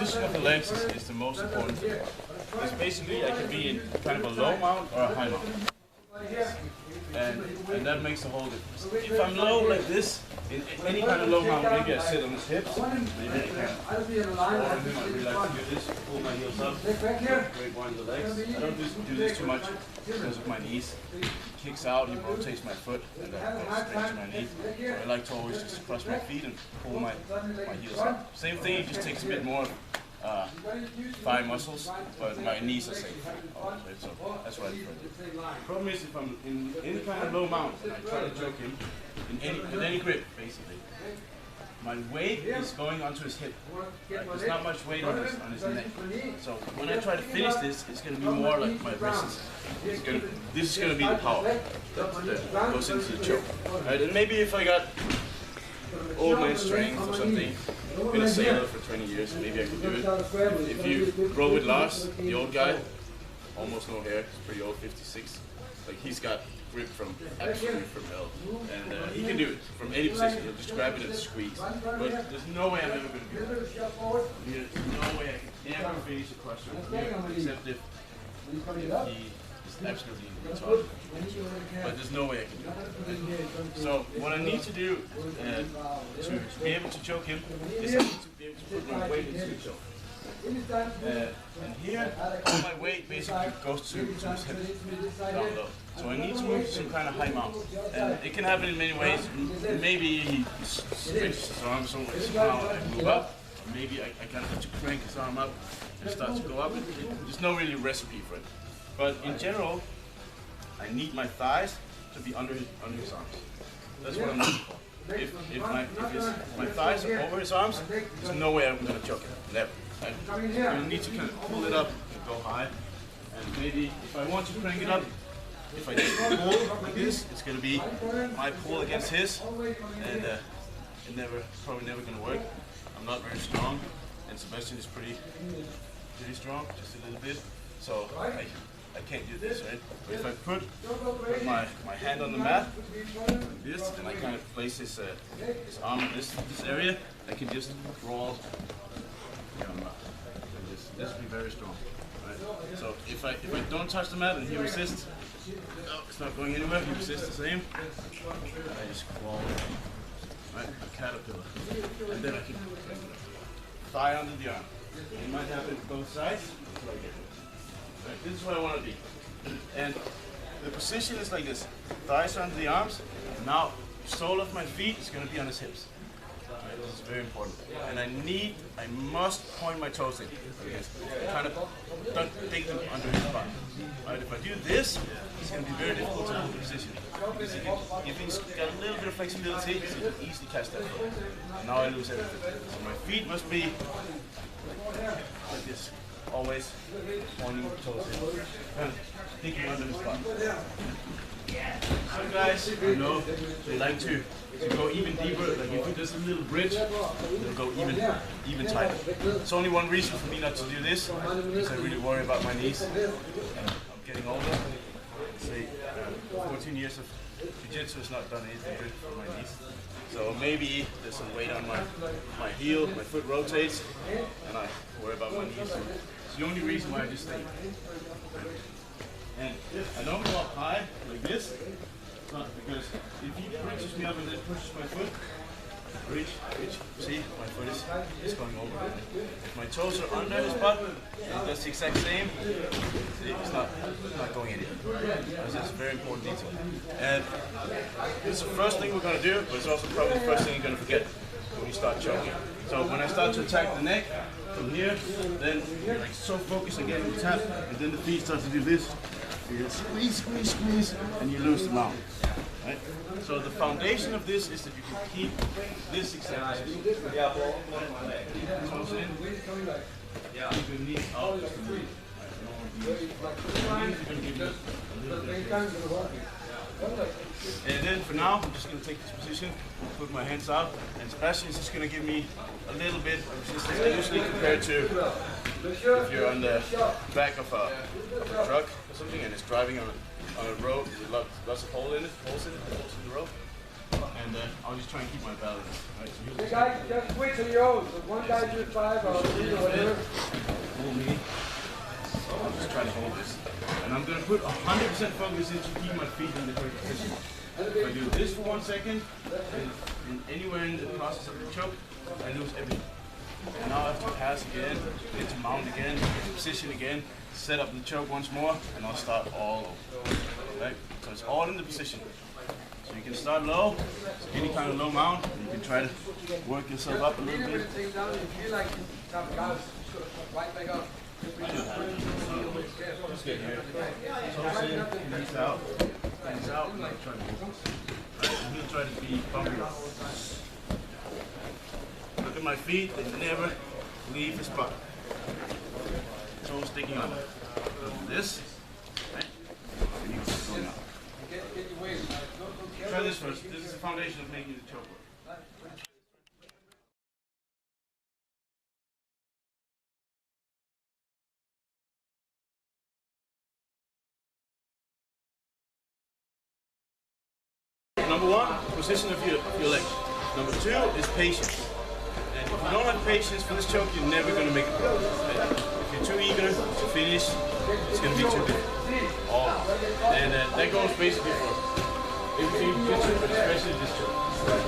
position of the legs is the most important thing. Because basically I can be in kind of a low mount or a high mount. And that makes a whole difference. If I'm low like this, in any kind of low mount, maybe I sit on his hips, maybe I can I really like to do this, pull my heels up, break one of the legs. I don't do this too much because of my knees. He kicks out, he rotates my foot, and that goes straight to my knee. So I like to always just cross my feet and pull my heels up. Same thing, it just takes a bit more thigh muscles, but my knees are safe. So that's what I prefer. The problem is if I'm in any kind of low mount and I try to choke him with any grip, basically, my weight is going onto his hip. Right? There's not much weight on his neck. So when I try to finish this, it's going to be more like my wrists. This is going to be the power that goes into the choke. Right? And maybe if I got old man strength or something, I've been a sailor for 20 years, maybe I could do it. If you grow with Lars, the old guy, almost no hair, he's pretty old, 56. Like he's got grip from absolutely from hell, and he can do it from any position. He'll just grab it and squeeze. But there's no way I'm ever going to do that. There's no way I can ever finish a crusher except if he is absolutely retarded. But there's no way I can do it. So what I need to do to be able to choke him is I need to be able to put my weight into the choke. And here, all my weight basically goes to his hip, down low. So I need to move to some kind of high mount. And it can happen in many ways. Maybe he switches his arms somehow and I move up. Or maybe I kind of have to crank his arm up and start to go up. There's no really recipe for it. But in general, I need my thighs to be under his arms. That's what I'm looking for. If my thighs are over his arms, there's no way I'm going to choke him. Never. I'm going to need to kind of pull it up and go high. And maybe if I want to crank it up, if I just pull like this, it's going to be my pull against his. And probably never going to work. I'm not very strong. And Sebastian is pretty strong, just a little bit. So I can't do this, right? But if I put my hand on the mat, like this, and I kind of place his arm in this area, I can just crawl on the mat. This will be very strong, right? So if I don't touch the mat and he resists, no, it's not going anywhere, he resists the same, I just crawl, right? A caterpillar. And then I can thigh under the arm. It might happen both sides until I get it. Right, this is what I want to be. And the position is like this. Thighs are under the arms. Now, sole of my feet is going to be on his hips. Right, this is very important. And I must point my toes in. Kind of don't take them under his butt. Right, if I do this, it's going to be very difficult to hold the position. Because if he's got a little bit of flexibility, he can easily catch that foot. Now I lose everything. So my feet must be like this. Always pointing the toes in, and sticking under his butt. Some guys, you know, they like to go even deeper. Like if he does a little bridge, they'll go even tighter. It's only one reason for me not to do this, because I really worry about my knees. And I'm getting older. Say 14 years of jiu-jitsu has not done anything good for my knees. So maybe there's some weight on my heel, my foot rotates, and I worry about my knees. It's the only reason why I just stay. And I don't go up high like this, because if he reaches me up and then pushes my foot, reach, see, my foot is going over. If my toes are under his butt, it does the exact same, see, it's not going anywhere. That's a very important detail. And it's the first thing we're going to do, but it's also probably the first thing you're going to forget when you start choking. So when I start to attack the neck from here, then you're like so focused on getting the tap, and then the feet start to do this. You squeeze, and you lose the mount. Right? So the foundation of this is that you can keep this exact position. Toes in, keep your knees out just a little. And then for now, I'm just going to take this position, put my hands out, and Sebastian is just going to give me a little bit of resistance. I usually compare to if you're on the back of a truck or something and it's driving on a road with lots of holes in the road. and I'll just try and keep my balance. Right, so hey guys, just switch on your own. So one guy do 5 or 3 or whatever. Hold me. I'll just try to hold this. And I'm going to put 100% focus into keep my feet in the correct position. If I do this for 1 second, and anywhere in the process of the choke, I lose everything. And now I have to pass again, get to mount again, get to position again, set up the choke once more, and I'll start all over. Right? So it's all in the position. So you can start low, so any kind of low mount, and you can try to work yourself up a little bit. Just get here. Toes in, knees out, and I'll try to move. Right? And he'll try to be bumpy. Look at my feet, they never leave the spot. Toes sticking up. This, right? And you keep going up. Try this first. This is the foundation of making the choke work. Number 1, position of your leg. Number 2 is patience. And if you don't have patience for this choke, you're never going to make it. If you're too eager to finish, it's going to be too difficult. And that goes basically for everything you do, but especially this choke.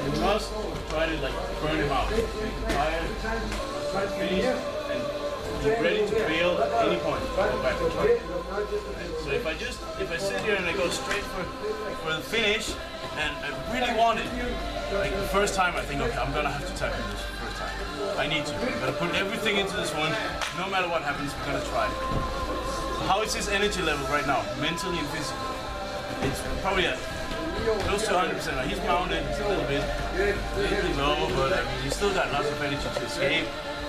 You must try to burn him out. Make him tired, try to finish, and be ready to bail at any point. Go back and try. So if I sit here and I go straight for the finish, and I really want it, like the first time I think, okay, I'm gonna have to tap in this first time. I need to. I'm gonna put everything into this one. No matter what happens, we're gonna try. How is his energy level right now, mentally and physically? It's probably close to 100%. Right? He's mounted a little bit low, but I mean, he's still got lots of energy to escape.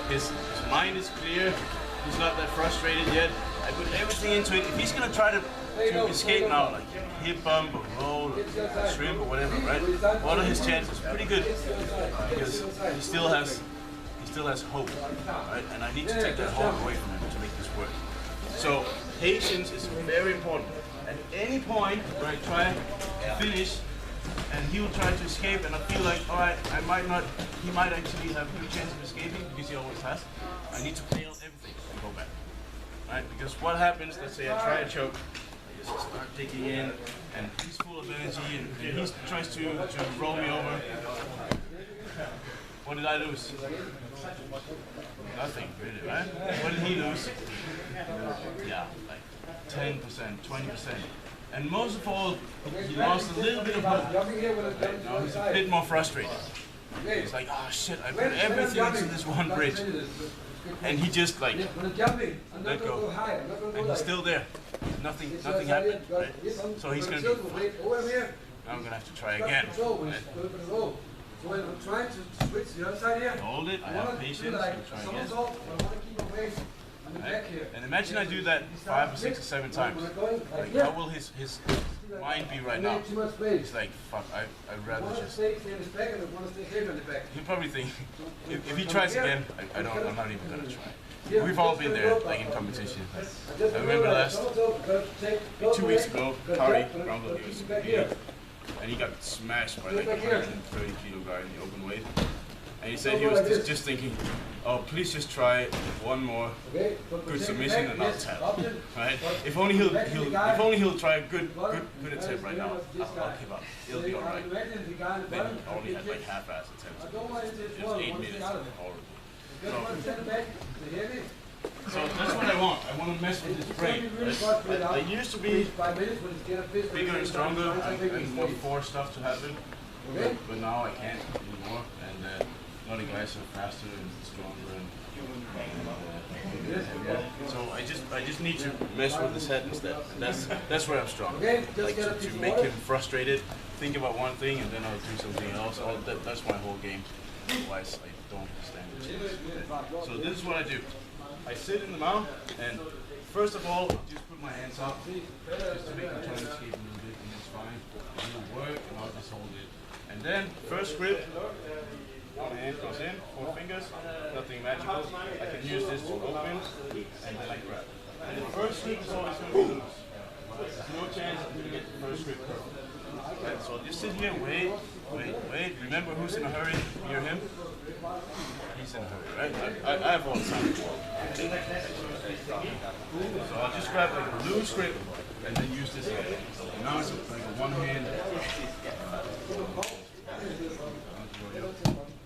His mind is clear. He's not that frustrated yet. I put everything into it. If he's gonna try to escape now, like hip bump or roll or shrimp or whatever, right? One of his chances pretty good because he still has hope, right? And I need to take that hope away from him to make this work. So patience is very important. At any point where I try to finish and he will try to escape and I feel like, all right, he might actually have a good chance of escaping because he always has. I need to bail everything and go back, right? Because what happens, let's say I try a choke, I just start digging in and he's full of energy and he tries to roll me over. What did I lose? Nothing really, right? What did he lose? Yeah, like 10%, 20%. And most of all, he lost a little bit of hope. Now he's a bit more frustrated. He's like, oh shit, I put everything into this one bridge. And he just like, let go. And he's still there. Nothing happened, right? So he's gonna be fine. Now I'm gonna have to try again. Right? So when I'm trying to switch the other side here, hold it, I have patience, I'll try again. Right? And imagine I do that 5 or 6 or 7 times. Like, how will his mind be right now? He's like, fuck, I'd rather just... He'll probably think, if he tries again, I'm not even gonna try. We've all been there, like in competition. I remember 2 weeks ago, Kari Rumble, he was competing. And he got smashed by like a 130 kilo guy in the open weight. And he said he was just thinking, oh, please just try one more good submission and I'll tap. Right? If only he'll try a good attempt right now, I'll give up. It'll be alright. Then he only had like half-ass attempts. Just 8 minutes. Horrible. So that's what I want. I want to mess with his brain. Right? I used to be bigger and stronger and more force stuff to happen, but now I can't anymore. And a lot of guys are faster and stronger and so I just need to mess with his head instead. And that's where I'm strong. Like to make him frustrated, think about one thing, and then I'll do something else. That's my whole game. Otherwise, I don't stand a chance. So this is what I do. I sit in the mount, and first of all, just put my hands up, just to make him try to escape a little bit, and it's fine. It'll work, and I'll just hold it. And then, first grip, one hand goes in, 4 fingers, nothing magical. I can use this to open, and then I grab. And the first grip is always going to be loose. There's no chance I'm going to get the first grip perfect. Right, so just sit here, wait. Remember who's in a hurry? Hear him? He's in a hurry, right? I have all the time. So I'll just grab like a loose grip and then use this hand. So now it's like a one hand.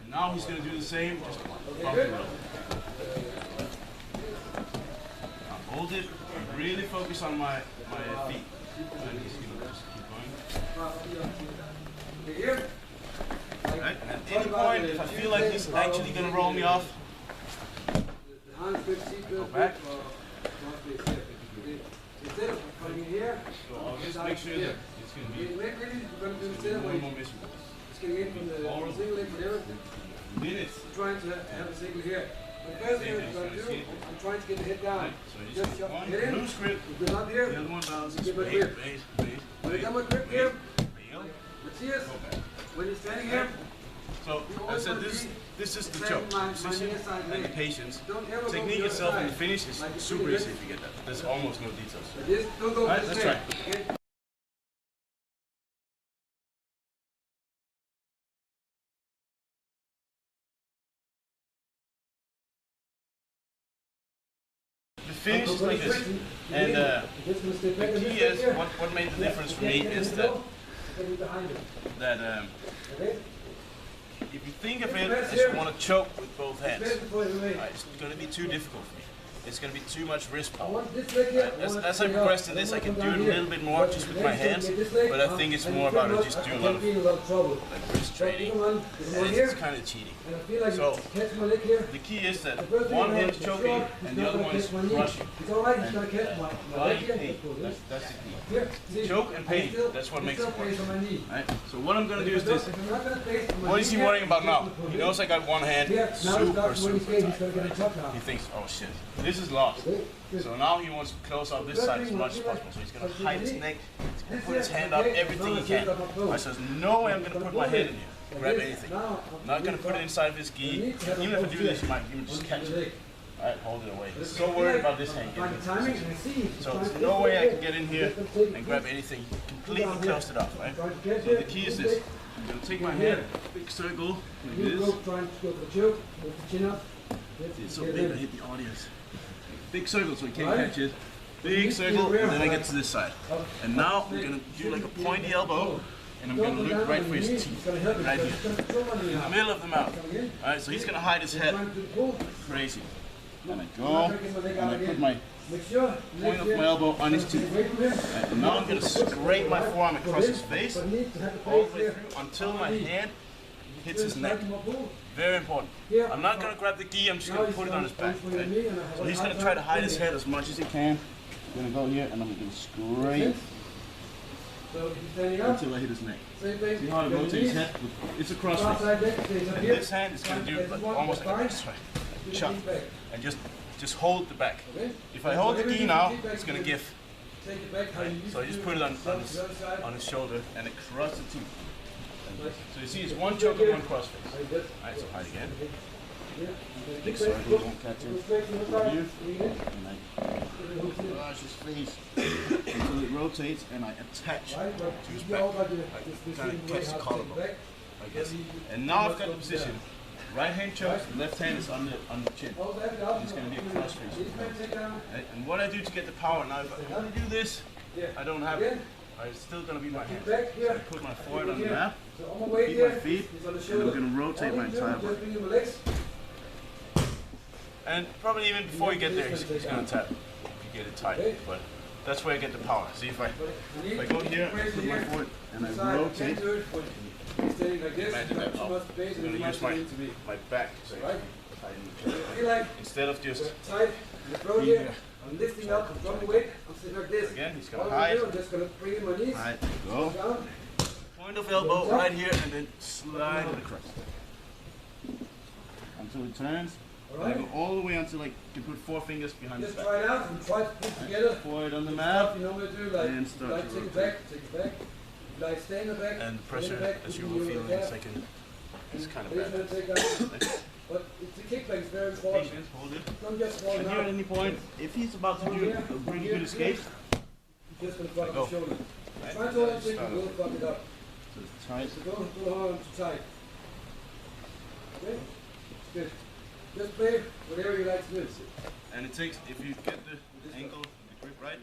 And now he's going to do the same, just bump it up. Now hold it, really focus on my feet. And he's going to just keep going. Right? And at any point, if I feel like he's actually going to roll me off, go back. So I'll just make sure that it's going to be one more mission. Minutes. Trying to have a single here. The first thing I'm going to do, I'm trying to get the head down. So you just Just one get in, loose grip, the other here. the other one bounces. Give it Wait. When you got my grip here, let's see us. When you're standing here, So I said this is the choke position and the patience. Technique itself and the finish is super easy if you get that. There's almost no details. this, don't go Alright, this let's way. try. Okay? The finish is like this. And the key is, what made the difference for me is that if you think of it as you want to choke with both hands, right, it's going to be too difficult for me. It's going to be too much wrist power. As I progress in this, I can do it a little bit more just with my hands, but I think it's more about just doing a lot of like wrist training, and it's kind of cheating. So the key is that one hand is choking and the other one is crushing. And body pain, that's the key. Choke and pain, that's what makes it work. Right? So what I'm going to do is this. What is he worrying about now? He knows I got one hand super tight. Right? He thinks, oh shit, this is lost. So now he wants to close off this side as much as possible. So he's going to hide his neck, he's going to put his hand up everything he can. Right? So there's no way I'm going to put my head in here, grab anything. I'm not going to put it inside of his gi. Even if I do this, you might even just catch it. Alright, hold it away. He's so worried about this hand getting in position. So there's no way I can get in here and grab anything. Completely closed it off, right? So the key is this. I'm going to take my hand, big circle, like this. It's so big I hit the audience. Big circle so he can't catch it. Big circle, and then I get to this side. And now I'm going to do like a pointy elbow, and I'm going to look right for his teeth, right here, in the middle of the mouth. Alright, so he's going to hide his head like crazy. And I go, and I put my point of my elbow on his teeth. Right, and now I'm going to scrape my forearm across his face, all the way through until my hand hits his neck. Very important. I'm not going to grab the gi, I'm just going to put it on his back. Okay? So he's going to try to hide his head as much as he can. I'm going to go here and I'm going to scrape until I hit his neck. See how I rotate his head? It's a cross face. And this hand is going to do almost like this, right? Shut. And just hold the back. If I hold the gi now, it's going to give. Right? So I just put it on his shoulder and it crosses the teeth. So you see it's one choke and one cross face. Alright, so hide again. Big circle, don't catch it. Over here. And I brush his face until it rotates and I attach to his back. I kind of catch the collarbone, like this. And now I've got the position. Right hand chokes, left hand is on the chin. It's going to be a cross face. Right? And what I do to get the power, now if I want to do this, I don't have it. It's still going to be my hands. So I put my forehead on the mat, keep my feet, and I'm going to rotate my entire body. And probably even before you get there, he's going to tap if you get it tight. But that's where I get the power. See, if I go here, I put my foot and I rotate, imagine that up. I'm going to use my back so instead of just being here. I'm lifting up, I'm dropping weight, I'm sitting like this. Again, he's going to hide. I'm just going to bring in my knees. Alright, go. Point of elbow right here and then slide it across. Until it turns. And I go all the way until I can put 4 fingers behind the back. Just try it out and try to put together. Forehead on the mat. You normally do, like, and start to take it rotate. back. Like stay in the back. And the pressure, as you will feel in a second, is kind of bad. But the kickback is very important. Patience, hold it. Don't just fall And here at any point, if he's about to do a really good escape, just going to drop the shoulder. Right? Try to hold it, don't fuck it up. So it's tight. So don't hold on too tight. Okay? Good. Just play whatever you like to do. And it takes, if you get the angle, the grip right,